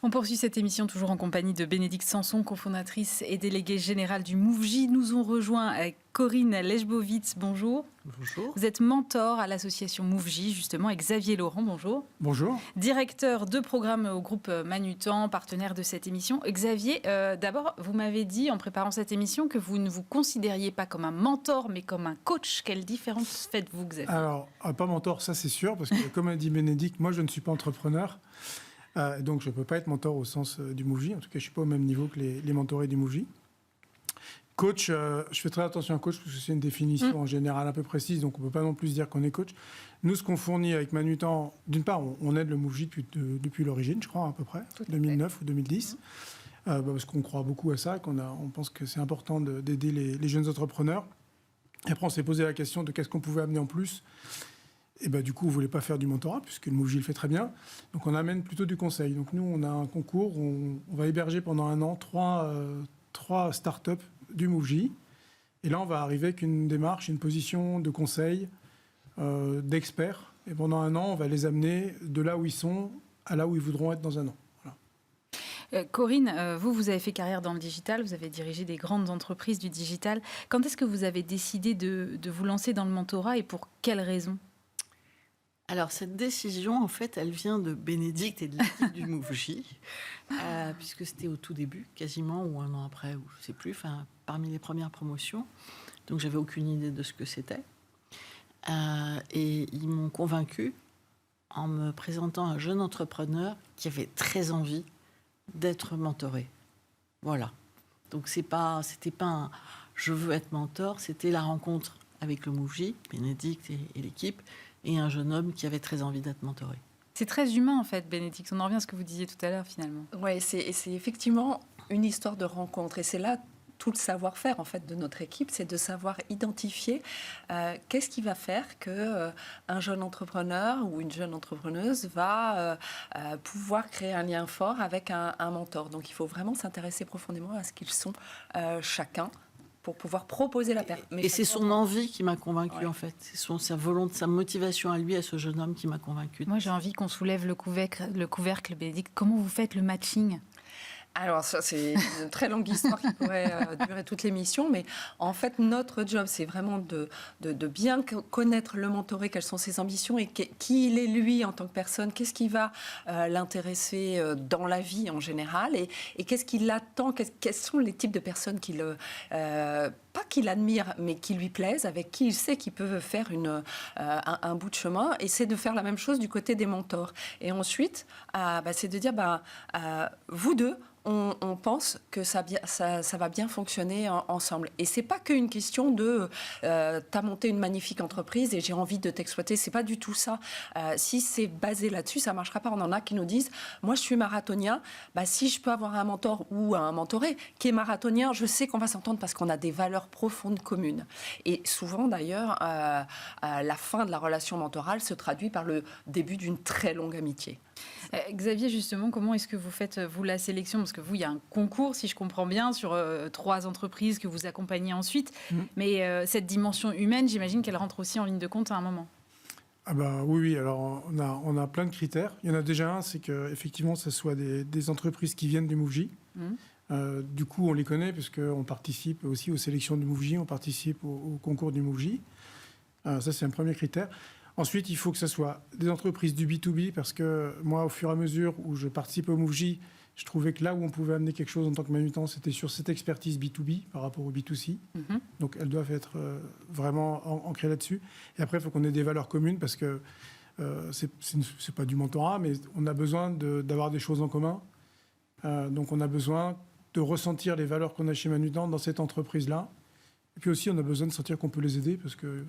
On poursuit cette émission toujours en compagnie de Bénédicte Sanson, cofondatrice et déléguée générale du MoveJ. Nous ont rejoint Corinne Lechbowitz, bonjour. Bonjour. Vous êtes mentor à l'association MoveJ, justement, et Xavier Laurent, bonjour. Bonjour. Directeur de programme au groupe Manutan, partenaire de cette émission. Xavier, d'abord, vous m'avez dit en préparant cette émission que vous ne vous considériez pas comme un mentor, mais comme un coach. Quelle différence faites-vous, Xavier ? Alors, pas mentor, ça c'est sûr, parce que comme a dit Bénédicte, moi je ne suis pas entrepreneur. Donc, je ne peux pas être mentor au sens du MoveJ. En tout cas, je ne suis pas au même niveau que les mentorés du MoveJ. Coach, je fais très attention à coach parce que c'est une définition en général un peu précise, donc on ne peut pas non plus dire qu'on est coach. Nous, ce qu'on fournit avec Manutan, d'une part, on aide le MoveJ depuis l'origine, je crois, à peu près, 2009 ou 2010, parce qu'on croit beaucoup à ça et on pense que c'est important d'aider les jeunes entrepreneurs. Et après, on s'est posé la question de qu'est-ce qu'on pouvait amener en plus. Et du coup, on ne voulait pas faire du mentorat, puisque le MoveJ le fait très bien. Donc, on amène plutôt du conseil. Donc, nous, on a un concours où on va héberger pendant un an trois startups du MoveJ. Et là, on va arriver avec une démarche, une position de conseil, d'experts. Et pendant un an, on va les amener de là où ils sont à là où ils voudront être dans un an. Voilà. Corinne, vous avez fait carrière dans le digital, vous avez dirigé des grandes entreprises du digital. Quand est-ce que vous avez décidé de vous lancer dans le mentorat et pour quelles raisons ? Alors, cette décision, en fait, elle vient de Bénédicte et de l'équipe du MoveJ, puisque c'était au tout début, quasiment, ou un an après, ou je ne sais plus, parmi les premières promotions. Donc, j'avais aucune idée de ce que c'était. Et ils m'ont convaincue en me présentant un jeune entrepreneur qui avait très envie d'être mentoré. Voilà. Donc, c'était pas un « je veux être mentor », c'était la rencontre avec le MoveJ, Bénédicte et l'équipe, et un jeune homme qui avait très envie d'être mentoré. C'est très humain, en fait, Bénédicte. On en revient à ce que vous disiez tout à l'heure, finalement. Oui, c'est effectivement une histoire de rencontre. Et c'est là tout le savoir-faire, en fait, de notre équipe, c'est de savoir identifier qu'est-ce qui va faire qu'un jeune entrepreneur ou une jeune entrepreneuse va pouvoir créer un lien fort avec un mentor. Donc, il faut vraiment s'intéresser profondément à ce qu'ils sont chacun, pour pouvoir proposer la paire. Et c'est son envie qui m'a convaincue, en fait. C'est sa volonté, sa motivation à lui, à ce jeune homme qui m'a convaincue. Moi, j'ai envie qu'on soulève le couvercle, Bénédicte. Comment vous faites le matching ? Alors ça, c'est une très longue histoire qui pourrait durer toute l'émission, mais en fait, notre job, c'est vraiment de bien connaître le mentoré, quelles sont ses ambitions et qui il est lui en tant que personne, qu'est-ce qui va l'intéresser dans la vie en général et qu'est-ce qu'il attend, quels sont les types de personnes pas qu'il admire, mais qui lui plaisent, avec qui il sait qu'il peut faire un bout de chemin. Et c'est de faire la même chose du côté des mentors. Et ensuite, c'est de dire, vous deux, on pense que ça va bien fonctionner ensemble. Et c'est pas qu'une question de t'as monté une magnifique entreprise et j'ai envie de t'exploiter. C'est pas du tout ça. Si c'est basé là-dessus, ça marchera pas. On en a qui nous disent, moi je suis marathonien, si je peux avoir un mentor ou un mentoré qui est marathonien, je sais qu'on va s'entendre parce qu'on a des valeurs profondes communes. Et souvent d'ailleurs, la fin de la relation mentorale se traduit par le début d'une très longue amitié. Xavier, justement, comment est-ce que vous faites, vous, la sélection ? Parce que vous, il y a un concours, si je comprends bien, sur 3 entreprises que vous accompagnez ensuite. Mais cette dimension humaine, j'imagine qu'elle rentre aussi en ligne de compte à un moment. Oui. Alors, on a plein de critères. Il y en a déjà un, c'est qu'effectivement, ce soit des entreprises qui viennent du MoveJ. Du coup, on les connaît parce qu'on participe aussi aux sélections du MoveJ, on participe au concours du MoveJ. Ça, c'est un premier critère. Ensuite, il faut que ce soit des entreprises du B2B parce que moi, au fur et à mesure où je participe au MoveJ, je trouvais que là où on pouvait amener quelque chose en tant que Manutan, c'était sur cette expertise B2B par rapport au B2C. Donc, elles doivent être vraiment ancrées là-dessus. Et après, il faut qu'on ait des valeurs communes parce que c'est pas du mentorat, mais on a besoin d'avoir des choses en commun. Donc, on a besoin de ressentir les valeurs qu'on a chez Manutan dans cette entreprise-là. Et puis aussi, on a besoin de sentir qu'on peut les aider parce que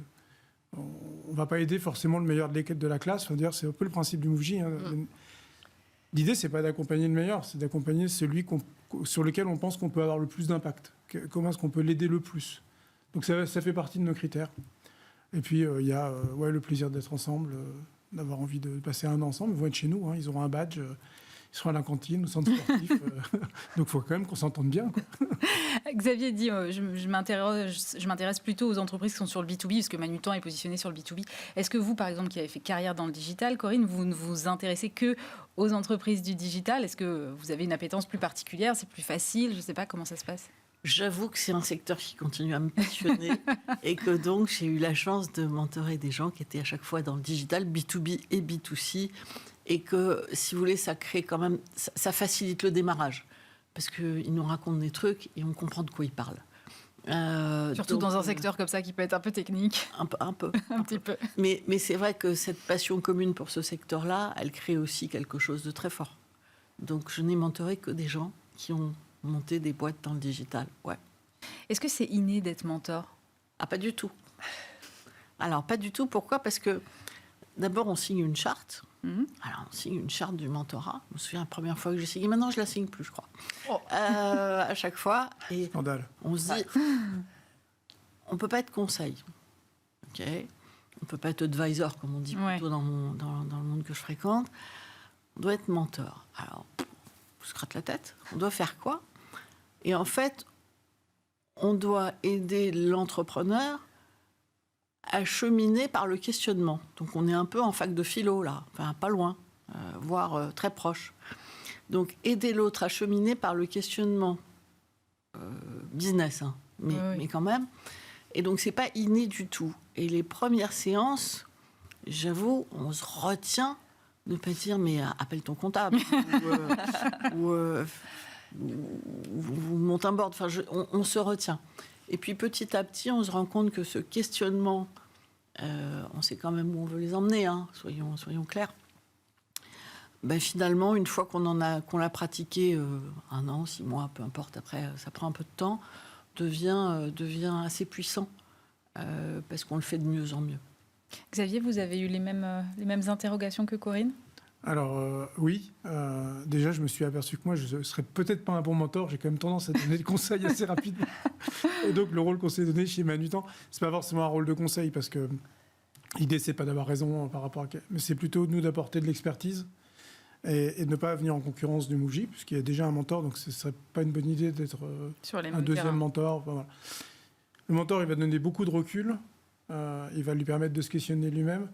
on ne va pas aider forcément le meilleur de la classe. Enfin, c'est un peu le principe du MoveJ. L'idée, ce n'est pas d'accompagner le meilleur, c'est d'accompagner celui sur lequel on pense qu'on peut avoir le plus d'impact. Comment est-ce qu'on peut l'aider le plus ? Donc ça fait partie de nos critères. Et puis, il y a le plaisir d'être ensemble, d'avoir envie de passer un an ensemble. Ils vont être chez nous, ils auront un badge. seront à la cantine, au centre sportif. Donc il faut quand même qu'on s'entende bien, quoi. Xavier dit, je m'intéresse plutôt aux entreprises qui sont sur le B2B, parce que Manutan est positionné sur le B2B. Est-ce que vous, par exemple, qui avez fait carrière dans le digital, Corinne, vous ne vous intéressez que aux entreprises du digital? Est-ce que vous avez une appétence plus particulière? C'est plus facile? Je ne sais pas comment ça se passe. J'avoue que c'est un secteur qui continue à me passionner et que donc j'ai eu la chance de mentorer des gens qui étaient à chaque fois dans le digital, B2B et B2C, et que, si vous voulez, ça crée quand même, ça facilite le démarrage, parce qu'ils nous racontent des trucs et on comprend de quoi ils parlent. Surtout dans un secteur comme ça qui peut être un peu technique. Un peu. Un petit peu. Mais c'est vrai que cette passion commune pour ce secteur-là, elle crée aussi quelque chose de très fort. Donc je n'ai mentoré que des gens qui ont monté des boîtes dans le digital. Ouais. Est-ce que c'est inné d'être mentor? Ah, pas du tout. Alors, pas du tout. Pourquoi? Parce que d'abord, on signe une charte. Alors, on signe une charte du mentorat. Je me souviens la première fois que j'ai signé. Maintenant, je la signe plus, je crois. À chaque fois. Et Scandale. on se dit, on peut pas être conseil. Ok. On peut pas être advisor, comme on dit plutôt dans le monde que je fréquente. On doit être mentor. Alors, on se gratte la tête. On doit faire quoi? Et en fait, on doit aider l'entrepreneur à cheminer par le questionnement. Donc, on est un peu en fac de philo, là. Enfin, pas loin, voire très proche. Donc, aider l'autre à cheminer par le questionnement business, hein, mais quand même. Et donc, c'est pas inné du tout. Et les premières séances, j'avoue, on se retient de ne pas dire, mais appelle ton comptable. ou monte un board. Enfin, on se retient. Et puis, petit à petit, on se rend compte que ce questionnement, on sait quand même où on veut les emmener, hein, soyons clairs. Ben, finalement, une fois qu'on l'a pratiqué 1 an, 6 mois, peu importe, après, ça prend un peu de temps, devient assez puissant parce qu'on le fait de mieux en mieux. Xavier, vous avez eu les mêmes interrogations que Corinne? Alors oui, déjà je me suis aperçu que moi je ne serais peut-être pas un bon mentor, j'ai quand même tendance à donner des conseils assez rapidement. Et donc le rôle qu'on s'est donné chez Manutan, c'est pas forcément un rôle de conseil, parce que l'idée c'est pas d'avoir raison par rapport à... Mais c'est plutôt nous d'apporter de l'expertise et de ne pas venir en concurrence du Mouji, puisqu'il y a déjà un mentor, donc ce ne serait pas une bonne idée d'être un deuxième mentor. Enfin, voilà. Le mentor, il va donner beaucoup de recul, il va lui permettre de se questionner lui-même.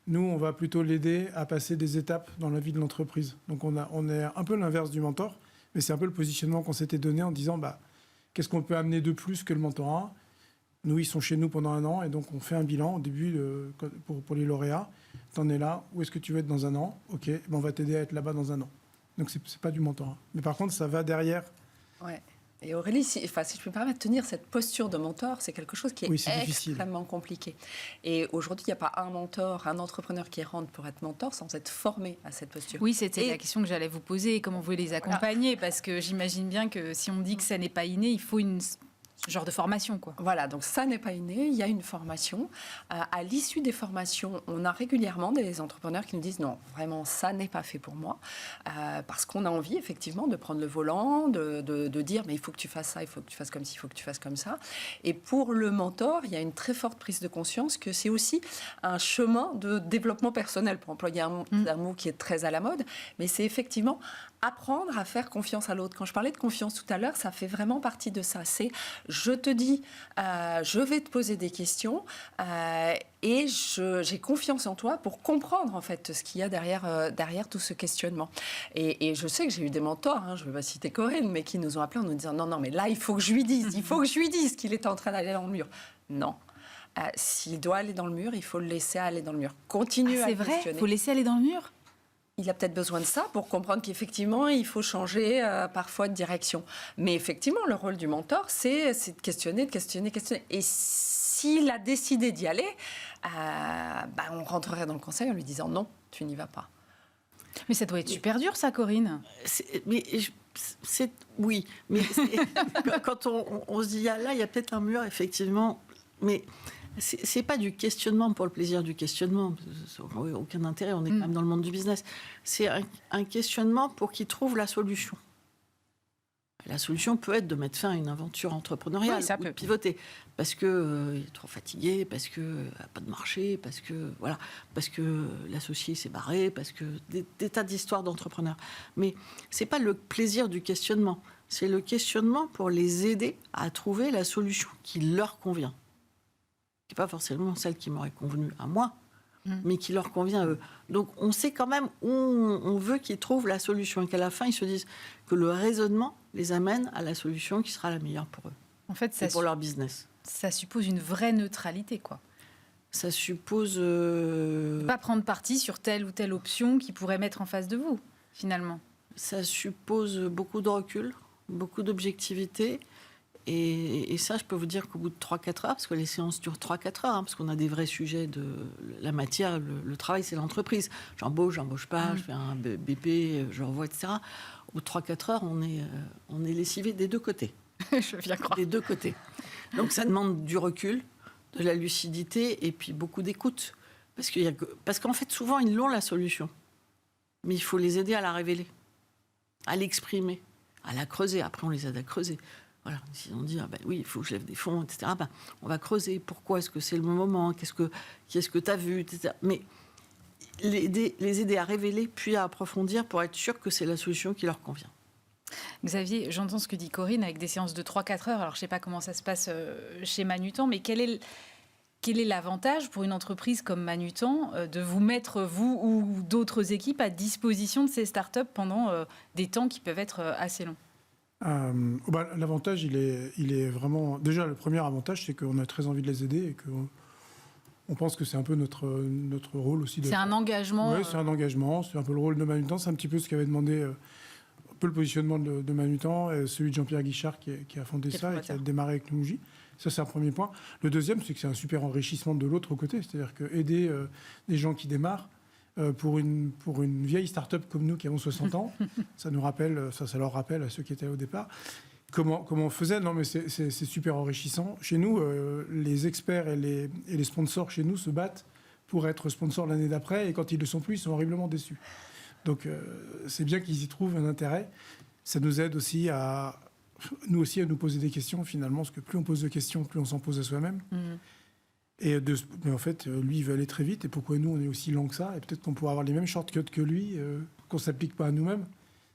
Nous, on va plutôt l'aider à passer des étapes dans la vie de l'entreprise. Donc on est un peu l'inverse du mentor, mais c'est un peu le positionnement qu'on s'était donné en disant qu'est-ce qu'on peut amener de plus que le mentorat? Nous, ils sont chez nous pendant 1 an, et donc on fait un bilan au début pour les lauréats. T'en es là, où est-ce que tu veux être dans 1 an? Ok, on va t'aider à être là-bas dans 1 an. Donc c'est pas du mentorat. Mais par contre, ça va derrière. Ouais. Et Aurélie, si je peux me permettre de tenir cette posture de mentor, c'est quelque chose qui est extrêmement compliqué. Et aujourd'hui, il n'y a pas un mentor, un entrepreneur qui rentre pour être mentor sans être formé à cette posture. Oui, c'était la question que j'allais vous poser. Comment vous voulez les accompagner? Parce que j'imagine bien que si on dit que ça n'est pas inné, il faut ce genre de formation, quoi. Voilà, donc ça n'est pas inné, il y a une formation. À l'issue des formations, on a régulièrement des entrepreneurs qui nous disent non, vraiment, ça n'est pas fait pour moi. Parce qu'on a envie, effectivement, de prendre le volant, de dire mais il faut que tu fasses ça, il faut que tu fasses comme ci, il faut que tu fasses comme ça. Et pour le mentor, il y a une très forte prise de conscience que c'est aussi un chemin de développement personnel, pour employer un mot qui est très à la mode, mais c'est effectivement apprendre à faire confiance à l'autre. Quand je parlais de confiance tout à l'heure, ça fait vraiment partie de ça. C'est, je te dis, je vais te poser des questions et j'ai confiance en toi pour comprendre en fait ce qu'il y a derrière tout ce questionnement. Et je sais que j'ai eu des mentors, je ne vais pas citer Corinne, mais qui nous ont appelés en nous disant non, mais là, il faut que je lui dise qu'il est en train d'aller dans le mur. Non. S'il doit aller dans le mur, il faut le laisser aller dans le mur. Continue à questionner. C'est vrai, il faut laisser aller dans le mur. Il a peut-être besoin de ça pour comprendre qu'effectivement, il faut changer parfois de direction. Mais effectivement, le rôle du mentor, c'est de questionner. Et s'il a décidé d'y aller, on rentrerait dans le conseil en lui disant non, tu n'y vas pas. Mais ça doit être super dur, ça, Corinne. Oui, mais quand on se dit là, il y a peut-être un mur, effectivement, mais... C'est pas du questionnement pour le plaisir du questionnement, ça n'aurait aucun intérêt, on est quand même dans le monde du business. C'est un questionnement pour qu'il trouve la solution. La solution peut être de mettre fin à une aventure entrepreneuriale, Oui, ça ou de peut. pivoter, parce que il est trop fatigué, parce que a pas de marché, parce que l'associé s'est barré, parce que des tas d'histoires d'entrepreneurs. Mais c'est pas le plaisir du questionnement, c'est le questionnement pour les aider à trouver la solution qui leur convient. C'est pas forcément celle qui m'aurait convenu à moi, mais qui leur convient à eux. Donc on sait quand même où on veut qu'ils trouvent la solution et qu'à la fin ils se disent que le raisonnement les amène à la solution qui sera la meilleure pour eux En fait, et pour leur business. ça suppose une vraie neutralité, quoi. Ça suppose... Pas prendre parti sur telle ou telle option qui pourrait mettre en face de vous, finalement. Ça suppose beaucoup de recul, beaucoup d'objectivité. Et ça, je peux vous dire qu'au bout de 3-4 heures, parce que les séances durent 3-4 heures, parce qu'on a des vrais sujets de la matière, le travail, c'est l'entreprise. J'embauche pas, je fais un BP, je revois, etc. Au bout de 3-4 heures, on est lessivé des deux côtés. Je viens croire. Des deux côtés. Donc ça demande du recul, de la lucidité et puis beaucoup d'écoute. Parce qu'en fait, souvent, ils l'ont la solution. Mais il faut les aider à la révéler, à l'exprimer, à la creuser. Après, on les aide à creuser. Voilà. Si on dit, oui, il faut que je lève des fonds, etc., on va creuser. Pourquoi est-ce que c'est le bon moment? Qu'est-ce que tu as vu, etc. Mais les aider à révéler, puis à approfondir pour être sûr que c'est la solution qui leur convient. Xavier, j'entends ce que dit Corinne avec des séances de 3-4 heures. Alors, je ne sais pas comment ça se passe chez Manutan, mais quel est l'avantage pour une entreprise comme Manutan de vous mettre, vous ou d'autres équipes, à disposition de ces startups pendant des temps qui peuvent être assez longs? L'avantage, il est vraiment... Déjà, le premier avantage, c'est qu'on a très envie de les aider et qu'on pense que c'est un peu notre rôle aussi. C'est un engagement. Oui, c'est un engagement. C'est un peu le rôle de Manutan. C'est un petit peu ce qu'avait demandé un peu le positionnement de Manutan, et celui de Jean-Pierre Guichard qui a fondé ça et qui a démarré avec Nouji. Ça, c'est un premier point. Le deuxième, c'est que c'est un super enrichissement de l'autre côté. C'est-à-dire qu'aider des gens qui démarrent, pour une vieille start-up comme nous qui avons 60 ans, ça leur rappelle à ceux qui étaient là au départ, comment on faisait. Non, mais c'est super enrichissant. Chez nous, les experts et les sponsors chez nous se battent pour être sponsors l'année d'après, et quand ils ne le sont plus, ils sont horriblement déçus. Donc c'est bien qu'ils y trouvent un intérêt. Ça nous aide aussi à nous poser des questions finalement, parce que plus on pose de questions, plus on s'en pose à soi-même. Mais en fait, lui, il veut aller très vite. Et pourquoi nous, on est aussi lent que ça? Et peut-être qu'on pourrait avoir les mêmes shortcuts que lui, qu'on ne s'applique pas à nous-mêmes.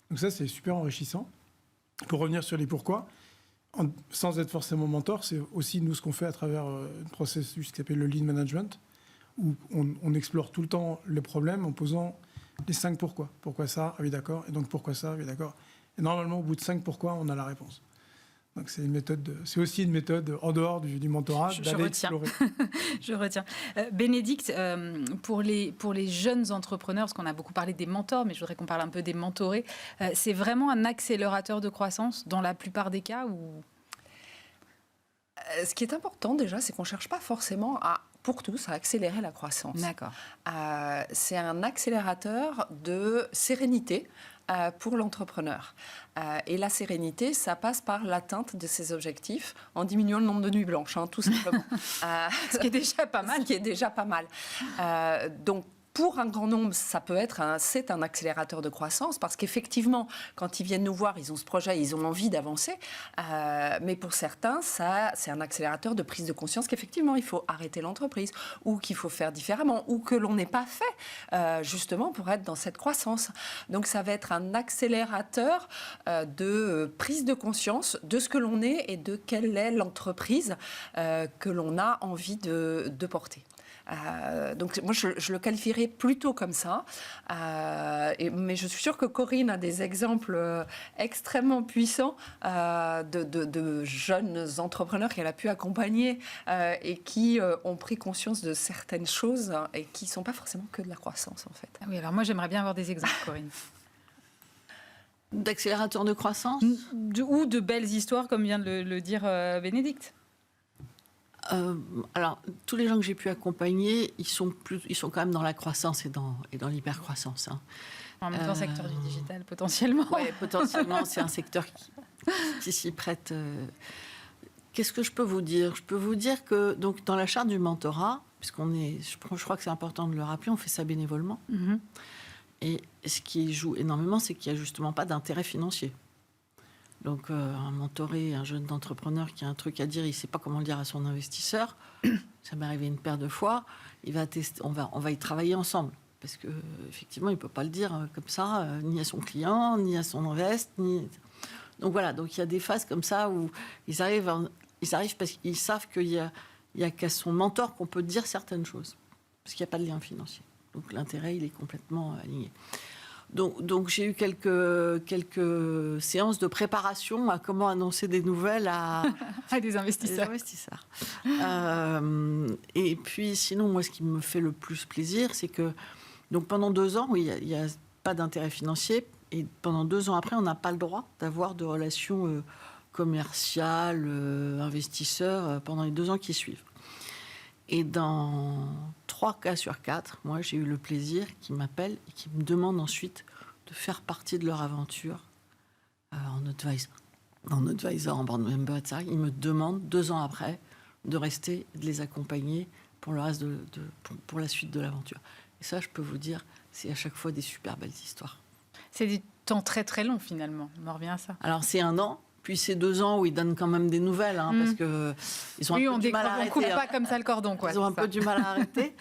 Donc ça, c'est super enrichissant. Pour revenir sur les pourquoi, sans être forcément mentor, c'est aussi nous ce qu'on fait à travers un processus qui s'appelle le lean management, où on explore tout le temps les problèmes en posant les 5 pourquoi. Pourquoi ça? Ah oui, d'accord. Et donc pourquoi ça? Ah oui, d'accord. Et normalement, au bout de 5 pourquoi, on a la réponse. Donc c'est aussi une méthode en dehors du mentorat d'aller explorer. Je retiens. Bénédicte, pour les jeunes entrepreneurs, parce qu'on a beaucoup parlé des mentors, mais je voudrais qu'on parle un peu des mentorés, c'est vraiment un accélérateur de croissance dans la plupart des cas ou... Ce qui est important déjà, c'est qu'on ne cherche pas forcément pour tous à accélérer la croissance. D'accord. C'est un accélérateur de sérénité pour l'entrepreneur. Et la sérénité, ça passe par l'atteinte de ses objectifs en diminuant le nombre de nuits blanches, tout simplement. Ce qui est déjà pas mal. Ce qui est déjà pas mal. Donc, pour un grand nombre, ça peut être c'est un accélérateur de croissance parce qu'effectivement, quand ils viennent nous voir, ils ont ce projet, ils ont envie d'avancer. Mais pour certains, c'est un accélérateur de prise de conscience qu'effectivement, il faut arrêter l'entreprise ou qu'il faut faire différemment ou que l'on n'est pas fait justement pour être dans cette croissance. Donc, ça va être un accélérateur de prise de conscience de ce que l'on est et de quelle est l'entreprise que l'on a envie de porter. Donc moi je le qualifierais plutôt comme ça, mais je suis sûre que Corinne a des exemples extrêmement puissants de jeunes entrepreneurs qu'elle a pu accompagner et qui ont pris conscience de certaines choses et qui ne sont pas forcément que de la croissance en fait. Ah oui, alors moi j'aimerais bien avoir des exemples, Corinne. D'accélérateur de croissance ou de belles histoires comme vient de le dire Bénédicte. Alors, tous les gens que j'ai pu accompagner, ils sont quand même dans la croissance et dans l'hypercroissance. En même temps, secteur du digital, potentiellement. Oui, potentiellement, c'est un secteur qui s'y prête. Qu'est-ce que je peux vous dire? Je peux vous dire que donc, dans la charte du mentorat, puisqu'on est, je crois que c'est important de le rappeler, on fait ça bénévolement. Et ce qui joue énormément, c'est qu'il n'y a justement pas d'intérêt financier. Donc, un mentoré, un jeune entrepreneur qui a un truc à dire, il ne sait pas comment le dire à son investisseur. Ça m'est arrivé une paire de fois. Il va tester, on va y travailler ensemble. Parce qu'effectivement, il ne peut pas le dire comme ça, ni à son client, ni à son invest. Donc voilà, donc il y a des phases comme ça où ils arrivent parce qu'ils savent qu'il y a qu'à son mentor qu'on peut dire certaines choses. Parce qu'il n'y a pas de lien financier. Donc l'intérêt, il est complètement aligné. Donc j'ai eu quelques séances de préparation à comment annoncer des nouvelles à des investisseurs. Et puis sinon, moi, ce qui me fait le plus plaisir, c'est que donc pendant 2 ans, oui, il n'y a pas d'intérêt financier. Et pendant 2 ans après, on n'a pas le droit d'avoir de relations commerciales, investisseurs, pendant les 2 ans qui suivent. Et dans 3 cas sur 4, moi, j'ai eu le plaisir qu'ils m'appellent et qu'ils me demandent ensuite de faire partie de leur aventure en advisor, en board member, etc. Ils me demandent 2 ans après de rester, de les accompagner pour le reste pour la suite de l'aventure. Et ça, je peux vous dire, c'est à chaque fois des super belles histoires. C'est du temps très très long finalement. On en revient à ça. Alors c'est 1 an. Puis c'est 2 ans où ils donnent quand même des nouvelles, parce que ils ont un peu du mal à arrêter. On coupe pas comme ça le cordon, quoi. Ils ont un peu du mal à arrêter.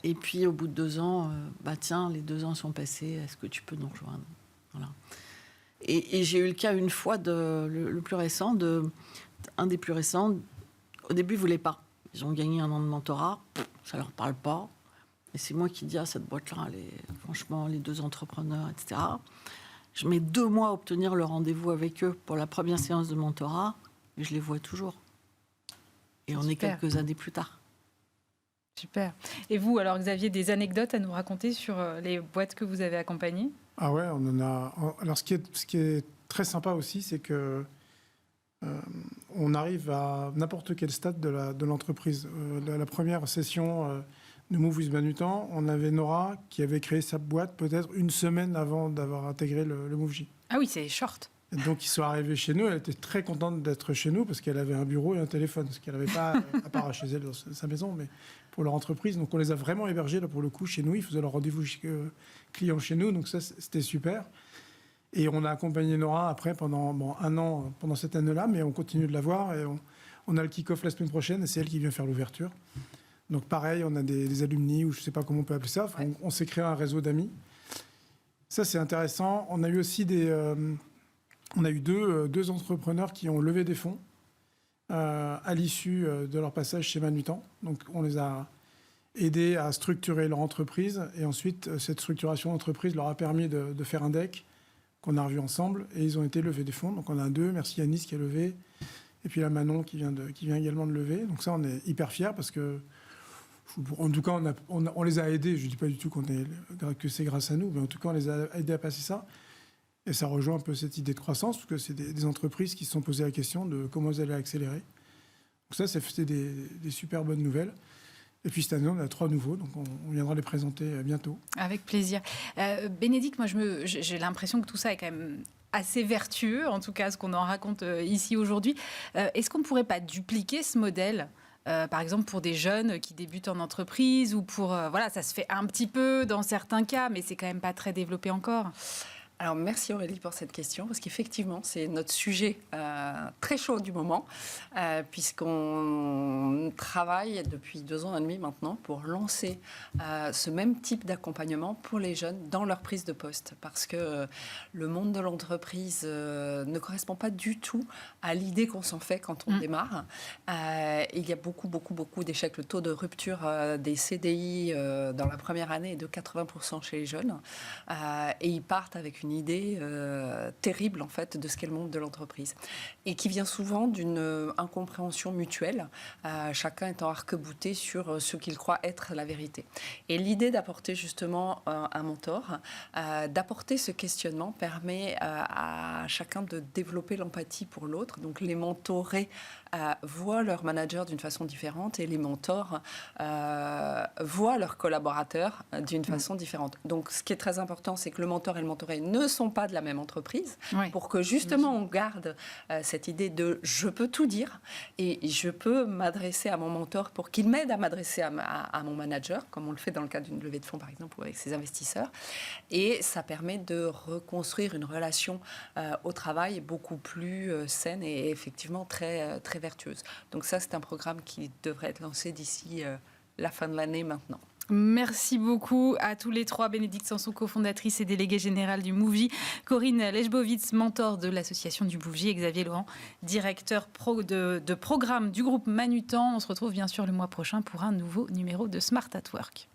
Et puis au bout de 2 ans, tiens, les 2 ans sont passés. Est-ce que tu peux nous rejoindre ? Voilà. Et j'ai eu le cas une fois le plus récent, un des plus récents. Au début, ils voulaient pas. Ils ont gagné 1 an de mentorat. Ça leur parle pas. Et c'est moi qui dis à cette boîte-là, franchement, les 2 entrepreneurs, etc. Je mets 2 mois à obtenir le rendez-vous avec eux pour la première séance de mentorat, mais je les vois toujours. Et on est quelques années plus tard. Super. Et vous, alors Xavier, des anecdotes à nous raconter sur les boîtes que vous avez accompagnées ? Ah ouais, on en a. Alors ce qui est très sympa aussi, c'est que on arrive à n'importe quel stade de l'entreprise. La première session de Move with Manutan, on avait Nora qui avait créé sa boîte peut-être 1 semaine avant d'avoir intégré le MoveJ. Ah oui, c'est short. Et donc ils sont arrivés chez nous, elle était très contente d'être chez nous parce qu'elle avait un bureau et un téléphone, ce qu'elle n'avait pas à part chez elle dans sa maison, mais pour leur entreprise. Donc on les a vraiment hébergés là pour le coup chez nous, ils faisaient leur rendez-vous client chez nous, donc ça c'était super. Et on a accompagné Nora après pendant 1 an, pendant cette année-là, mais on continue de la voir et on a le kick-off la semaine prochaine et c'est elle qui vient faire l'ouverture. Donc pareil, on a des alumni, ou je ne sais pas comment on peut appeler ça. Enfin, on s'est créé un réseau d'amis. Ça, c'est intéressant. On a eu aussi on a eu deux entrepreneurs qui ont levé des fonds à l'issue de leur passage chez Manutan. Donc on les a aidés à structurer leur entreprise. Et ensuite, cette structuration d'entreprise leur a permis de faire un deck qu'on a revu ensemble. Et ils ont été levés des fonds. Donc on a 2. Merci Yanis qui a levé. Et puis là, Manon qui vient également de lever. Donc ça, on est hyper fiers parce que en tout cas, on les a aidés. Je ne dis pas du tout que c'est grâce à nous, mais en tout cas, on les a aidés à passer ça. Et ça rejoint un peu cette idée de croissance, parce que c'est des entreprises qui se sont posées la question de comment elles allaient accélérer. Donc ça, c'était des super bonnes nouvelles. Et puis cette année, on a 3 nouveaux, donc on viendra les présenter bientôt. Avec plaisir. Bénédicte, moi, j'ai l'impression que tout ça est quand même assez vertueux, en tout cas ce qu'on en raconte ici aujourd'hui. Est-ce qu'on ne pourrait pas dupliquer ce modèle par exemple pour des jeunes qui débutent en entreprise ou pour... voilà, ça se fait un petit peu dans certains cas, mais c'est quand même pas très développé encore. Alors, merci Aurélie pour cette question, parce qu'effectivement, c'est notre sujet très chaud du moment, puisqu'on travaille depuis 2 ans et demi maintenant pour lancer ce même type d'accompagnement pour les jeunes dans leur prise de poste, parce que le monde de l'entreprise ne correspond pas du tout à l'idée qu'on s'en fait quand on démarre. Il y a beaucoup d'échecs. Le taux de rupture des CDI dans la première année est de 80% chez les jeunes, et ils partent avec une idée terrible en fait de ce qu'est le monde de l'entreprise et qui vient souvent d'une incompréhension mutuelle, chacun étant arc-bouté sur ce qu'il croit être la vérité. Et l'idée d'apporter justement un mentor, d'apporter ce questionnement permet à chacun de développer l'empathie pour l'autre. Donc les mentorés voient leur manager d'une façon différente et les mentors voient leurs collaborateurs d'une façon différente. Donc, ce qui est très important, c'est que le mentor et le mentoré ne sont pas de la même entreprise, pour que justement on garde cette idée de je peux tout dire et je peux m'adresser à mon mentor pour qu'il m'aide à m'adresser à mon manager, comme on le fait dans le cadre d'une levée de fonds par exemple ou avec ses investisseurs. Et ça permet de reconstruire une relation au travail beaucoup plus saine et effectivement très, très vertueuse. Donc ça, c'est un programme qui devrait être lancé d'ici la fin de l'année maintenant. Merci beaucoup à tous les trois. Bénédicte Sanson, cofondatrice et déléguée générale du MOVJ. Corinne Lechbovitz, mentor de l'association du MOVJ. Et Xavier Laurent, directeur de programme du groupe Manutan. On se retrouve bien sûr le mois prochain pour un nouveau numéro de Smart at Work.